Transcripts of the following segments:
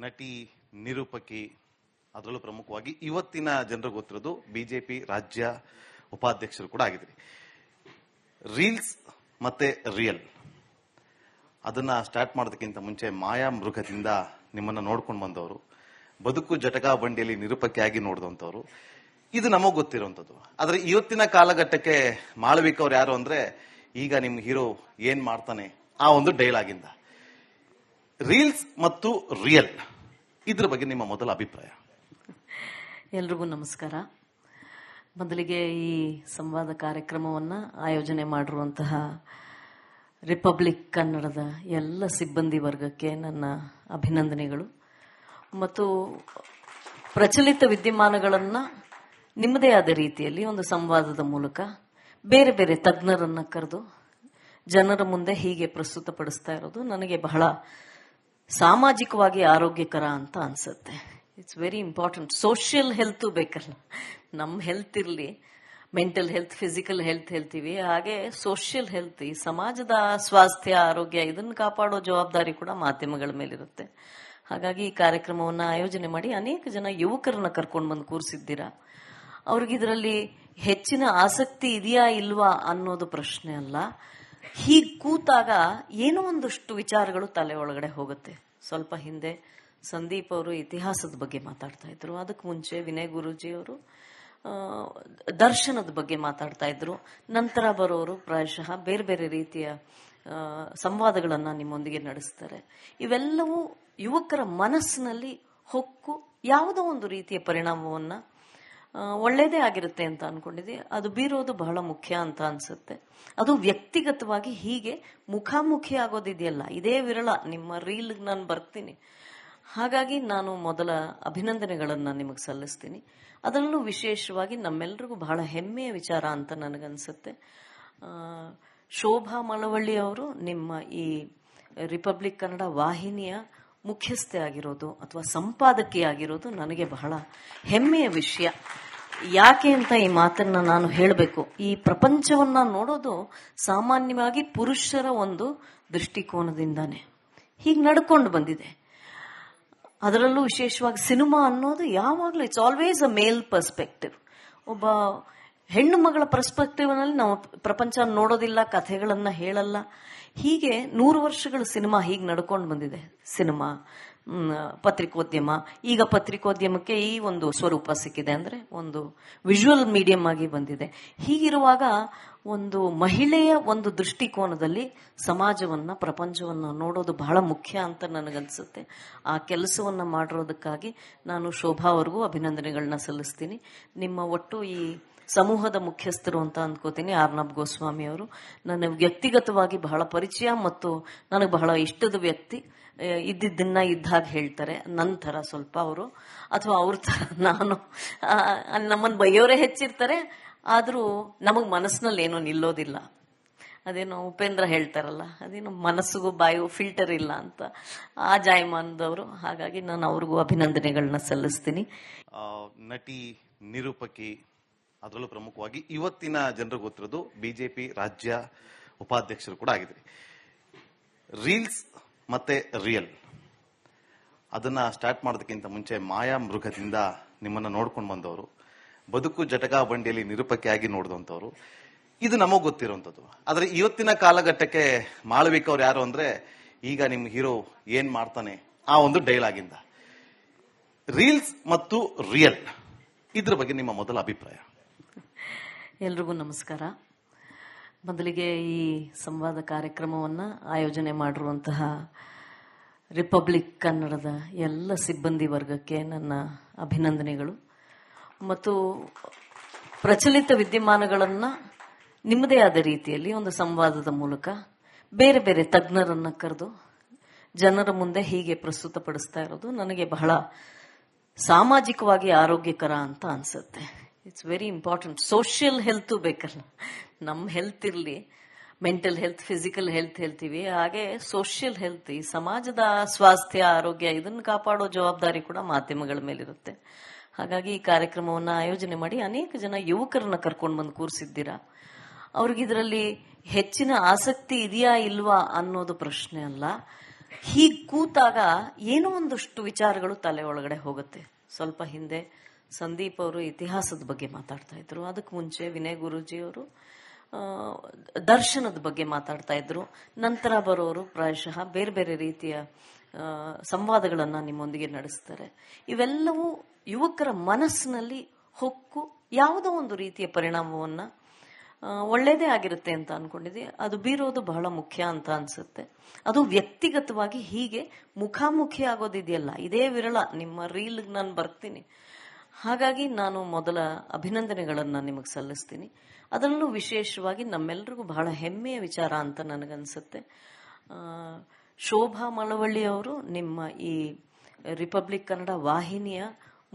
ನಟಿ, ನಿರೂಪಕಿ, ಅದರಲ್ಲೂ ಪ್ರಮುಖವಾಗಿ ಇವತ್ತಿನ ಜನರಿಗೆ ಗೊತ್ತಿರೋದು ಬಿಜೆಪಿ ರಾಜ್ಯ ಉಪಾಧ್ಯಕ್ಷರು ಕೂಡ ಆಗಿದ್ರಿ. ರೀಲ್ಸ್ ಮತ್ತೆ ರಿಯಲ್ ಅದನ್ನ ಸ್ಟಾರ್ಟ್ ಮಾಡೋದಕ್ಕಿಂತ ಮುಂಚೆ ಮಾಯಾ ಮೃಗದಿಂದ ನಿಮ್ಮನ್ನ ನೋಡ್ಕೊಂಡು ಬಂದವರು, ಬದುಕು ಜಟಕಾ ಬಂಡಿಯಲ್ಲಿ ನಿರೂಪಕಿಯಾಗಿ ನೋಡಿದಂಥವ್ರು, ಇದು ನಮಗ್ ಗೊತ್ತಿರುವಂತದ್ದು. ಆದ್ರೆ ಇವತ್ತಿನ ಕಾಲಘಟ್ಟಕ್ಕೆ ಮಾಳವಿಕ ಅವ್ರು ಯಾರು ಅಂದ್ರೆ, ಈಗ ನಿಮ್ ಹೀರೋ ಏನ್ ಮಾಡ್ತಾನೆ ಆ ಒಂದು ಡೈಲಾಗಿಂದ ರೀಲ್ಸ್ ಮತ್ತು ರಿಯಲ್ ಇದ್ರ ಬಗ್ಗೆ ನಿಮ್ಮ ಮೊದಲ ಅಭಿಪ್ರಾಯ? ಎಲ್ರಿಗೂ ನಮಸ್ಕಾರ. ಮೊದಲಿಗೆ ಈ ಸಂವಾದ ಕಾರ್ಯಕ್ರಮವನ್ನು ಆಯೋಜನೆ ಮಾಡಿರುವಂತಹ ರಿಪಬ್ಲಿಕ್ ಕನ್ನಡದ ಎಲ್ಲ ಸಿಬ್ಬಂದಿ ವರ್ಗಕ್ಕೆ ನನ್ನ ಅಭಿನಂದನೆಗಳು. ಮತ್ತು ಪ್ರಚಲಿತ ವಿದ್ಯಮಾನಗಳನ್ನು ನಿಮ್ಮದೇ ಆದ ರೀತಿಯಲ್ಲಿ ಒಂದು ಸಂವಾದದ ಮೂಲಕ ಬೇರೆ ಬೇರೆ ತಜ್ಞರನ್ನ ಕರೆದು ಜನರ ಮುಂದೆ ಹೀಗೆ ಪ್ರಸ್ತುತಪಡಿಸ್ತಾ ಇರೋದು ನನಗೆ ಬಹಳ ಸಾಮಾಜಿಕವಾಗಿ ಆರೋಗ್ಯಕರ ಅಂತ ಅನ್ಸುತ್ತೆ. It's very important. Social health ಬೇಕಲ್ಲ, ನಮ್ಮ ಹೆಲ್ತ್ ಇರಲಿ, ಮೆಂಟಲ್ ಹೆಲ್ತ್, ಫಿಸಿಕಲ್ ಹೆಲ್ತ್ ಹೇಳ್ತೀವಿ, ಹಾಗೆ ಸೋಷಿಯಲ್ ಹೆಲ್ತ್, ಈ ಸಮಾಜದ ಸ್ವಾಸ್ಥ್ಯ, ಆರೋಗ್ಯ, ಇದನ್ನು ಕಾಪಾಡೋ ಜವಾಬ್ದಾರಿ ಕೂಡ ಮಾಧ್ಯಮಗಳ ಮೇಲಿರುತ್ತೆ. ಹಾಗಾಗಿ ಈ ಕಾರ್ಯಕ್ರಮವನ್ನು ಆಯೋಜನೆ ಮಾಡಿ ಅನೇಕ ಜನ ಯುವಕರನ್ನ ಕರ್ಕೊಂಡು ಬಂದು ಕೂರಿಸಿದ್ದೀರಾ. ಅವ್ರಿಗೆ ಇದರಲ್ಲಿ ಹೆಚ್ಚಿನ ಆಸಕ್ತಿ ಇದೆಯಾ ಇಲ್ವಾ ಅನ್ನೋದು ಪ್ರಶ್ನೆ ಅಲ್ಲ. ಹೀಗೆ ಕೂತಾಗ ಏನೋ ಒಂದಷ್ಟು ವಿಚಾರಗಳು ತಲೆ ಒಳಗಡೆ ಹೋಗುತ್ತೆ. ಸ್ವಲ್ಪ ಹಿಂದೆ ಸಂದೀಪ್ ಅವರು ಇತಿಹಾಸದ ಬಗ್ಗೆ ಮಾತಾಡ್ತಾ ಇದ್ರು, ಅದಕ್ಕೆ ಮುಂಚೆ ವಿನಯ್ ಗುರೂಜಿ ಅವರು ದರ್ಶನದ ಬಗ್ಗೆ ಮಾತಾಡ್ತಾ ಇದ್ರು, ನಂತರ ಬರೋರು ಪ್ರಾಯಶಃ ಬೇರೆ ಬೇರೆ ರೀತಿಯ ಸಂವಾದಗಳನ್ನ ನಿಮ್ಮೊಂದಿಗೆ ನಡೆಸ್ತಾರೆ. ಇವೆಲ್ಲವೂ ಯುವಕರ ಮನಸ್ಸಿನಲ್ಲಿ ಹೊಕ್ಕು ಯಾವುದೋ ಒಂದು ರೀತಿಯ ಪರಿಣಾಮವನ್ನ ಒಳ್ಳೇದೇ ಆಗಿರುತ್ತೆ ಅಂತ ಅನ್ಕೊಂಡಿದ್ದೆ. ಅದು ಬೀರೋದು ಬಹಳ ಮುಖ್ಯ ಅಂತ ಅನ್ಸುತ್ತೆ. ಅದು ವ್ಯಕ್ತಿಗತವಾಗಿ ಹೀಗೆ ಮುಖಾಮುಖಿ ಆಗೋದಿದೆಯಲ್ಲ, ಇದೇ ವಿರಳ. ನಿಮ್ಮ ರೀಲ್ ನಾನು ಬರ್ತೀನಿ. ಹಾಗಾಗಿ ನಾನು ಮೊದಲ ಅಭಿನಂದನೆಗಳನ್ನ ನಿಮಗೆ ಸಲ್ಲಿಸ್ತೀನಿ. ಅದರಲ್ಲೂ ವಿಶೇಷವಾಗಿ ನಮ್ಮೆಲ್ಲರಿಗೂ ಬಹಳ ಹೆಮ್ಮೆಯ ವಿಚಾರ ಅಂತ ನನಗನ್ಸುತ್ತೆ. ಶೋಭಾ ಮಳವಳ್ಳಿ ಅವರು ನಿಮ್ಮ ಈ ರಿಪಬ್ಲಿಕ್ ಕನ್ನಡ ವಾಹಿನಿಯ ಮುಖ್ಯಸ್ಥೆ ಆಗಿರೋದು ಅಥವಾ ಸಂಪಾದಕಿ ಆಗಿರೋದು ನನಗೆ ಬಹಳ ಹೆಮ್ಮೆಯ ವಿಷಯ. ಯಾಕೆ ಅಂತ ಈ ಮಾತನ್ನ ನಾನು ಹೇಳಬೇಕು. ಈ ಪ್ರಪಂಚವನ್ನ ನೋಡೋದು ಸಾಮಾನ್ಯವಾಗಿ ಪುರುಷರ ಒಂದು ದೃಷ್ಟಿಕೋನದಿಂದಾನೆ ಹೀಗೆ ನಡ್ಕೊಂಡು ಬಂದಿದೆ. ಅದರಲ್ಲೂ ವಿಶೇಷವಾಗಿ ಸಿನಿಮಾ ಅನ್ನೋದು ಯಾವಾಗಲೂ it's always a male perspective. ಒಬ್ಬ ಹೆಣ್ಣು ಮಗಳ ಪರ್ಸ್ಪೆಕ್ಟಿವ್ನಲ್ಲಿ ನಾವು ಪ್ರಪಂಚ ನೋಡೋದಿಲ್ಲ, ಕಥೆಗಳನ್ನ ಹೇಳಲ್ಲ. ಹೀಗೆ 100 ವರ್ಷಗಳ ಸಿನಿಮಾ ಹೀಗೆ ನಡ್ಕೊಂಡು ಬಂದಿದೆ. ಸಿನಿಮಾ, ಪತ್ರಿಕೋದ್ಯಮ, ಈಗ ಪತ್ರಿಕೋದ್ಯಮಕ್ಕೆ ಈ ಒಂದು ಸ್ವರೂಪ ಸಿಕ್ಕಿದೆ, ಅಂದ್ರೆ ಒಂದು ವಿಜುವಲ್ ಮೀಡಿಯಂ ಆಗಿ ಬಂದಿದೆ. ಹೀಗಿರುವಾಗ ಒಂದು ಮಹಿಳೆಯ ಒಂದು ದೃಷ್ಟಿಕೋನದಲ್ಲಿ ಸಮಾಜವನ್ನ, ಪ್ರಪಂಚವನ್ನ ನೋಡೋದು ಬಹಳ ಮುಖ್ಯ ಅಂತ ನನಗನ್ಸುತ್ತೆ. ಆ ಕೆಲಸವನ್ನ ಮಾಡಿರೋದಕ್ಕಾಗಿ ನಾನು ಶೋಭಾ ಅವ್ರಿಗೂ ಅಭಿನಂದನೆಗಳನ್ನ ಸಲ್ಲಿಸ್ತೀನಿ. ನಿಮ್ಮ ಒಟ್ಟು ಈ ಸಮೂಹದ ಮುಖ್ಯಸ್ಥರು ಅಂತ ಅಂದ್ಕೋತೀನಿ ಅರ್ನಬ್ ಗೋಸ್ವಾಮಿ ಅವರು ನನ್ನ ವ್ಯಕ್ತಿಗತವಾಗಿ ಬಹಳ ಪರಿಚಯ ಮತ್ತು ನನಗೆ ಬಹಳ ಇಷ್ಟದ ವ್ಯಕ್ತಿ. ಇದ್ದಿದ್ದನ್ನ ಇದ್ದಾಗ ಹೇಳ್ತಾರೆ, ನಂತರ ಸ್ವಲ್ಪ ಅವರು ಅಥವಾ ಅವ್ರ ತರ ನಾನು, ನಮ್ಮನ್ನು ಬೈಯೋರೇ ಹೆಚ್ಚಿರ್ತಾರೆ, ಆದ್ರೂ ನಮಗ್ ಮನಸ್ಸಿನಲ್ಲಿ ಏನೋ ನಿಲ್ಲೋದಿಲ್ಲ. ಅದೇನೋ ಉಪೇಂದ್ರ ಹೇಳ್ತಾರಲ್ಲ, ಅದೇನೋ ಮನಸ್ಸಿಗೂ ಬಾಯಿಗೂ ಫಿಲ್ಟರ್ ಇಲ್ಲ ಅಂತ, ಆ ಜಾಯಮಾನದವರು. ಹಾಗಾಗಿ ನಾನು ಅವ್ರಿಗೂ ಅಭಿನಂದನೆಗಳನ್ನ ಸಲ್ಲಿಸ್ತೀನಿ. ನಟಿ, ನಿರೂಪಕಿ, ಅದರಲ್ಲೂ ಪ್ರಮುಖವಾಗಿ ಇವತ್ತಿನ ಜನರಿಗೆ ಗೊತ್ತಿರೋದು ಬಿಜೆಪಿ ರಾಜ್ಯ ಉಪಾಧ್ಯಕ್ಷರು ಕೂಡ ಆಗಿದ್ರಿ. ರೀಲ್ಸ್ ಮತ್ತೆ ರಿಯಲ್ ಅದನ್ನ ಸ್ಟಾರ್ಟ್ ಮಾಡೋದಕ್ಕಿಂತ ಮುಂಚೆ ಮಾಯಾ ಮೃಗದಿಂದ ನಿಮ್ಮನ್ನ ನೋಡ್ಕೊಂಡು ಬಂದವರು, ಬದುಕು ಜಟಕಾ ಬಂಡಿಯಲ್ಲಿ ನಿರೂಪಕಿಯಾಗಿ ನೋಡಿದಂಥವ್ರು, ಇದು ನಮಗ್ ಗೊತ್ತಿರುವಂತದ್ದು. ಆದ್ರೆ ಇವತ್ತಿನ ಕಾಲಘಟ್ಟಕ್ಕೆ ಮಾಳವಿಕ ಅವ್ರು ಯಾರು ಅಂದ್ರೆ, ಈಗ ನಿಮ್ ಹೀರೋ ಏನ್ ಮಾಡ್ತಾನೆ ಆ ಒಂದು ಡೈಲಾಗಿಂದ ರೀಲ್ಸ್ ಮತ್ತು ರಿಯಲ್ ಇದ್ರ ಬಗ್ಗೆ ನಿಮ್ಮ ಮೊದಲ ಅಭಿಪ್ರಾಯ? ಎಲ್ರಿಗೂ ನಮಸ್ಕಾರ. ಮೊದಲಿಗೆ ಈ ಸಂವಾದ ಕಾರ್ಯಕ್ರಮವನ್ನು ಆಯೋಜನೆ ಮಾಡಿರುವಂತಹ ರಿಪಬ್ಲಿಕ್ ಕನ್ನಡದ ಎಲ್ಲ ಸಿಬ್ಬಂದಿ ವರ್ಗಕ್ಕೆ ನನ್ನ ಅಭಿನಂದನೆಗಳು. ಮತ್ತು ಪ್ರಚಲಿತ ವಿದ್ಯಮಾನಗಳನ್ನು ನಿಮ್ಮದೇ ಆದ ರೀತಿಯಲ್ಲಿ ಒಂದು ಸಂವಾದದ ಮೂಲಕ ಬೇರೆ ಬೇರೆ ತಜ್ಞರನ್ನ ಕರೆದು ಜನರ ಮುಂದೆ ಹೀಗೆ ಪ್ರಸ್ತುತಪಡಿಸ್ತಾ ಇರೋದು ನನಗೆ ಬಹಳ ಸಾಮಾಜಿಕವಾಗಿ ಆರೋಗ್ಯಕರ ಅಂತ ಅನ್ಸುತ್ತೆ. It's very important. Social health ಬೇಕಲ್ಲ, ನಮ್ಮ ಹೆಲ್ತ್ ಇರಲಿ, ಮೆಂಟಲ್ ಹೆಲ್ತ್, ಫಿಸಿಕಲ್ ಹೆಲ್ತ್ ಹೇಳ್ತೀವಿ, ಹಾಗೆ ಸೋಷಿಯಲ್ ಹೆಲ್ತ್, ಈ ಸಮಾಜದ ಸ್ವಾಸ್ಥ್ಯ, ಆರೋಗ್ಯ, ಇದನ್ನು ಕಾಪಾಡೋ ಜವಾಬ್ದಾರಿ ಕೂಡ ಮಾಧ್ಯಮಗಳ ಮೇಲಿರುತ್ತೆ. ಹಾಗಾಗಿ ಈ ಕಾರ್ಯಕ್ರಮವನ್ನು ಆಯೋಜನೆ ಮಾಡಿ ಅನೇಕ ಜನ ಯುವಕರನ್ನ ಕರ್ಕೊಂಡು ಬಂದು ಕೂರಿಸಿದ್ದೀರಾ. ಅವ್ರಿಗೆ ಇದರಲ್ಲಿ ಹೆಚ್ಚಿನ ಆಸಕ್ತಿ ಇದೆಯಾ ಇಲ್ವಾ ಅನ್ನೋದು ಪ್ರಶ್ನೆ ಅಲ್ಲ. ಹೀಗ್ ಕೂತಾಗ ಏನೋ ಒಂದಷ್ಟು ವಿಚಾರಗಳು ತಲೆ ಒಳಗಡೆ ಹೋಗುತ್ತೆ. ಸ್ವಲ್ಪ ಹಿಂದೆ ಸಂದೀಪ್ ಅವರು ಇತಿಹಾಸದ ಬಗ್ಗೆ ಮಾತಾಡ್ತಾ ಇದ್ರು, ಅದಕ್ಕೆ ಮುಂಚೆ ವಿನಯ್ ಗುರೂಜಿಯವರು ದರ್ಶನದ ಬಗ್ಗೆ ಮಾತಾಡ್ತಾ ಇದ್ರು, ನಂತರ ಬರೋರು ಪ್ರಾಯಶಃ ಬೇರೆ ಬೇರೆ ರೀತಿಯ ಸಂವಾದಗಳನ್ನ ನಿಮ್ಮೊಂದಿಗೆ ನಡೆಸ್ತಾರೆ. ಇವೆಲ್ಲವೂ ಯುವಕರ ಮನಸ್ಸಿನಲ್ಲಿ ಹೊಕ್ಕು ಯಾವುದೋ ಒಂದು ರೀತಿಯ ಪರಿಣಾಮವನ್ನ ಒಳ್ಳೇದೇ ಆಗಿರುತ್ತೆ ಅಂತ ಅನ್ಕೊಂಡಿದ್ದೆ. ಅದು ಬೀರೋದು ಬಹಳ ಮುಖ್ಯ ಅಂತ ಅನ್ಸುತ್ತೆ. ಅದು ವ್ಯಕ್ತಿಗತವಾಗಿ ಹೀಗೆ ಮುಖಾಮುಖಿ ಆಗೋದಿದೆಯಲ್ಲ, ಇದೇ ವಿರಳ. ನಿಮ್ಮ ರೀಲ್ ನಾನು ಬರ್ತೀನಿ. ಹಾಗಾಗಿ ನಾನು ಮೊದಲ ಅಭಿನಂದನೆಗಳನ್ನ ನಿಮಗೆ ಸಲ್ಲಿಸ್ತೀನಿ. ಅದರಲ್ಲೂ ವಿಶೇಷವಾಗಿ ನಮ್ಮೆಲ್ಲರಿಗೂ ಬಹಳ ಹೆಮ್ಮೆಯ ವಿಚಾರ ಅಂತ ನನಗನ್ಸುತ್ತೆ. ಶೋಭಾ ಮಳವಳ್ಳಿ ಅವರು ನಿಮ್ಮ ಈ ರಿಪಬ್ಲಿಕ್ ಕನ್ನಡ ವಾಹಿನಿಯ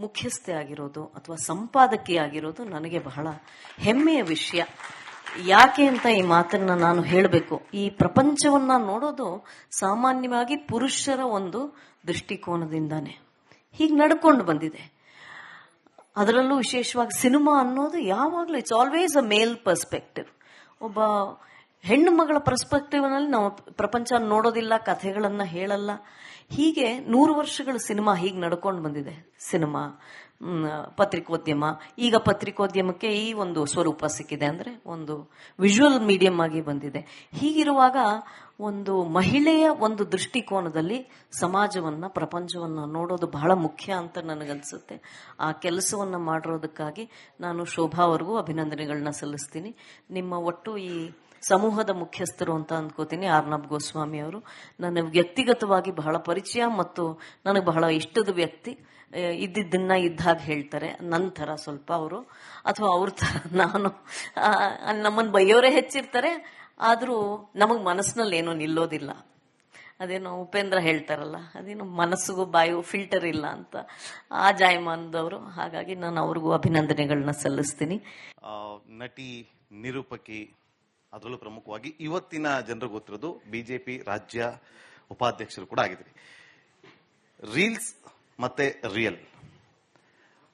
ಮುಖ್ಯಸ್ಥೆ ಆಗಿರೋದು ಅಥವಾ ಸಂಪಾದಕಿ ಆಗಿರೋದು ನನಗೆ ಬಹಳ ಹೆಮ್ಮೆಯ ವಿಷಯ. ಯಾಕೆ ಅಂತ ಈ ಮಾತನ್ನ ನಾನು ಹೇಳಬೇಕು. ಈ ಪ್ರಪಂಚವನ್ನ ನೋಡೋದು ಸಾಮಾನ್ಯವಾಗಿ ಪುರುಷರ ಒಂದು ದೃಷ್ಟಿಕೋನದಿಂದಾನೆ ಹೀಗೆ ನಡ್ಕೊಂಡು ಬಂದಿದೆ. ಅದರಲ್ಲೂ ವಿಶೇಷವಾಗಿ ಸಿನಿಮಾ ಅನ್ನೋದು ಯಾವಾಗಲೂ it's always a male perspective. ಒಬ್ಬ ಹೆಣ್ಣು ಮಗಳ ಪರ್ಸ್ಪೆಕ್ಟಿವ್ ನಲ್ಲಿ ನಾವು ಪ್ರಪಂಚ ನೋಡೋದಿಲ್ಲ, ಕಥೆಗಳನ್ನ ಹೇಳಲ್ಲ. ಹೀಗೆ 100 ವರ್ಷಗಳ ಸಿನಿಮಾ ಹೀಗೆ ನಡ್ಕೊಂಡು ಬಂದಿದೆ. ಸಿನಿಮಾ, ಪತ್ರಿಕೋದ್ಯಮ. ಈಗ ಪತ್ರಿಕೋದ್ಯಮಕ್ಕೆ ಈ ಒಂದು ಸ್ವರೂಪ ಸಿಕ್ಕಿದೆ, ಅಂದ್ರೆ ಒಂದು ವಿಜುವಲ್ ಮೀಡಿಯಂ ಆಗಿ ಬಂದಿದೆ. ಹೀಗಿರುವಾಗ ಒಂದು ಮಹಿಳೆಯ ಒಂದು ದೃಷ್ಟಿಕೋನದಲ್ಲಿ ಸಮಾಜವನ್ನ, ಪ್ರಪಂಚವನ್ನ ನೋಡೋದು ಬಹಳ ಮುಖ್ಯ ಅಂತ ನನಗನ್ಸುತ್ತೆ. ಆ ಕೆಲಸವನ್ನ ಮಾಡಿರೋದಕ್ಕಾಗಿ ನಾನು ಶೋಭಾ ಅವ್ರಿಗೂ ಅಭಿನಂದನೆಗಳನ್ನ ಸಲ್ಲಿಸ್ತೀನಿ. ನಿಮ್ಮ ಒಟ್ಟು ಈ ಸಮೂಹದ ಮುಖ್ಯಸ್ಥರು ಅಂತ ಅಂದ್ಕೋತೀನಿ ಅರ್ನಬ್ ಗೋಸ್ವಾಮಿ ಅವರು. ನನ್ನ ವ್ಯಕ್ತಿಗತವಾಗಿ ಬಹಳ ಪರಿಚಯ ಮತ್ತು ನನಗೆ ಬಹಳ ಇಷ್ಟದ ವ್ಯಕ್ತಿ. ಇದ್ದಿದ್ದನ್ನ ಇದ್ದಾಗ ಹೇಳ್ತಾರೆ, ನಂತರ ಸ್ವಲ್ಪ ಅವರು ಅಥವಾ ಅವ್ರ ತರ ನಾನು, ನಮ್ಮನ್ನು ಬೈಯೋರೇ ಹೆಚ್ಚಿರ್ತಾರೆ, ಆದ್ರೂ ನಮಗ್ ಮನಸ್ಸಿನಲ್ಲಿ ಏನೋ ನಿಲ್ಲೋದಿಲ್ಲ. ಅದೇನೋ ಉಪೇಂದ್ರ ಹೇಳ್ತಾರಲ್ಲ, ಅದೇನೋ ಮನಸ್ಸಿಗೂ ಬಾಯು ಫಿಲ್ಟರ್ ಇಲ್ಲ ಅಂತ, ಆ ಜಾಯಮಾನದವರು. ಹಾಗಾಗಿ ನಾನು ಅವ್ರಿಗೂ ಅಭಿನಂದನೆಗಳನ್ನ ಸಲ್ಲಿಸ್ತೀನಿ. ನಟಿ, ನಿರೂಪಕಿ, ಅದರಲ್ಲೂ ಪ್ರಮುಖವಾಗಿ ಇವತ್ತಿನ ಜನರಿಗೆ ಗೊತ್ತಿರೋದು ಬಿಜೆಪಿ ರಾಜ್ಯ ಉಪಾಧ್ಯಕ್ಷರು ಕೂಡ ಆಗಿದ್ರಿ. ರೀಲ್ಸ್ ಮತ್ತೆ ರಿಯಲ್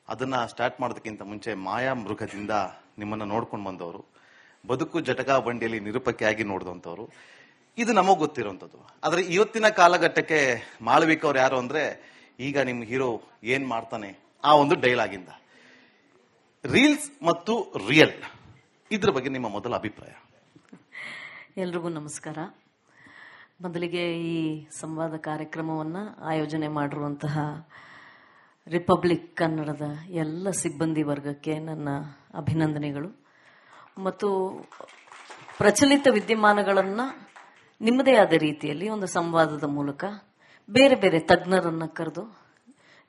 ಅದನ್ನ ಸ್ಟಾರ್ಟ್ ಮಾಡೋದಕ್ಕಿಂತ ಮುಂಚೆ ಮಾಯಾ ಮೃಗದಿಂದ ನಿಮ್ಮನ್ನ ನೋಡ್ಕೊಂಡು ಬಂದವರು, ಬದುಕು ಜಟಕಾ ಬಂಡಿಯಲ್ಲಿ ನಿರೂಪಕಿಯಾಗಿ ನೋಡಿದಂಥವ್ರು. ಇದು ನಮಗ್ ಗೊತ್ತಿರುವಂತದ್ದು. ಆದ್ರೆ ಇವತ್ತಿನ ಕಾಲಘಟ್ಟಕ್ಕೆ ಮಾಳವಿಕ ಅವ್ರು ಯಾರು ಅಂದ್ರೆ, ಈಗ ನಿಮ್ ಹೀರೋ ಏನ್ ಮಾಡ್ತಾನೆ ಆ ಒಂದು ಡೈಲಾಗಿಂದ ರೀಲ್ಸ್ ಮತ್ತು ರಿಯಲ್, ಇದ್ರ ಬಗ್ಗೆ ನಿಮ್ಮ ಮೊದಲ ಅಭಿಪ್ರಾಯ? ಎಲ್ರಿಗೂ ನಮಸ್ಕಾರ. ಮೊದಲಿಗೆ ಈ ಸಂವಾದ ಕಾರ್ಯಕ್ರಮವನ್ನ ಆಯೋಜನೆ ಮಾಡಿರುವಂತಹ ರಿಪಬ್ಲಿಕ್ ಕನ್ನಡದ ಎಲ್ಲ ಸಿಬ್ಬಂದಿ ವರ್ಗಕ್ಕೆ ನನ್ನ ಅಭಿನಂದನೆಗಳು. ಮತ್ತು ಪ್ರಚಲಿತ ವಿದ್ಯಮಾನಗಳನ್ನ ನಿಮ್ಮದೇ ಆದ ರೀತಿಯಲ್ಲಿ ಒಂದು ಸಂವಾದದ ಮೂಲಕ ಬೇರೆ ಬೇರೆ ತಜ್ಞರನ್ನ ಕರೆದು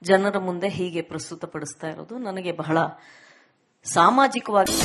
ಜನರ ಮುಂದೆ ಹೀಗೆ ಪ್ರಸ್ತುತಪಡಿಸ್ತಾ ಇರೋದು ನನಗೆ ಬಹಳ ಸಾಮಾಜಿಕವಾಗಿ